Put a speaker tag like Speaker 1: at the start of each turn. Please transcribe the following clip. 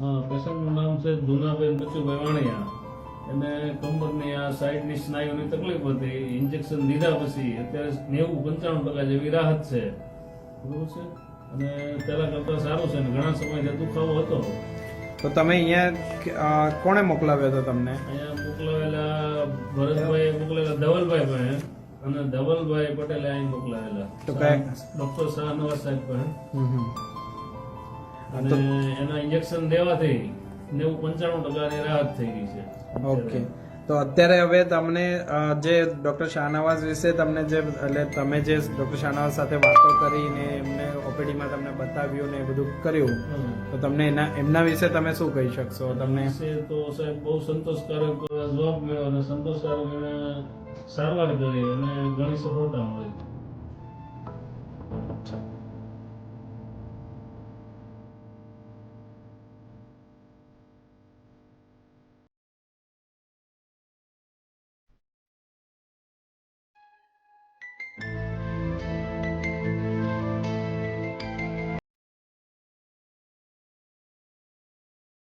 Speaker 1: હા, પેશન્ટનું નામ છે ધુનાબેન બચુભાઈ વાણિયા. એને કમરની આ સાઈડની સ્નાયુની તકલીફ હતી. ઇન્જેક્શન લીધા પછી અત્યારે 90-95% જેવી રાહત છે. બરોબર છે, અને પહેલા કરતાં સારું છે ને ઘણા સમયથી દુખાવો હતો.
Speaker 2: તો તમે અહીંયા કોણે મોકલાવ્યો હતો તમને?
Speaker 1: અહીંયા મોકલાવેલા ભરતભાઈ મોકલેલા ધવલભાઈ પાસે, અને ધવલભાઈ પટેલે અહીં મોકલાવેલા
Speaker 2: તો કયા?
Speaker 1: ડોક્ટર શાહનવાઝ સાહેબ પાસે. અને
Speaker 2: તો
Speaker 1: એના ઇન્જેક્શન દેવાથી 90-95% રાહત થઈ ગઈ છે.
Speaker 2: ઓકે, તો અત્યારે હવે તમને જે ડોક્ટર શાહનવાઝ વિશે તમને જે એટલે તમે જે ડોક્ટર શાહનવાઝ સાથે વાતો કરીને એમને ઓપીડીમાં તમને બતાવ્યું ને એ બધું કર્યું, તો તમને એમના વિશે તમે શું કહી શકશો? તમને
Speaker 1: વિશે તો સાહેબ બહુ સંતોષકારક જવાબ મળ્યો અને સંતોષકારક એને સારવાર કરી અને ઘણી સફળતા મળી.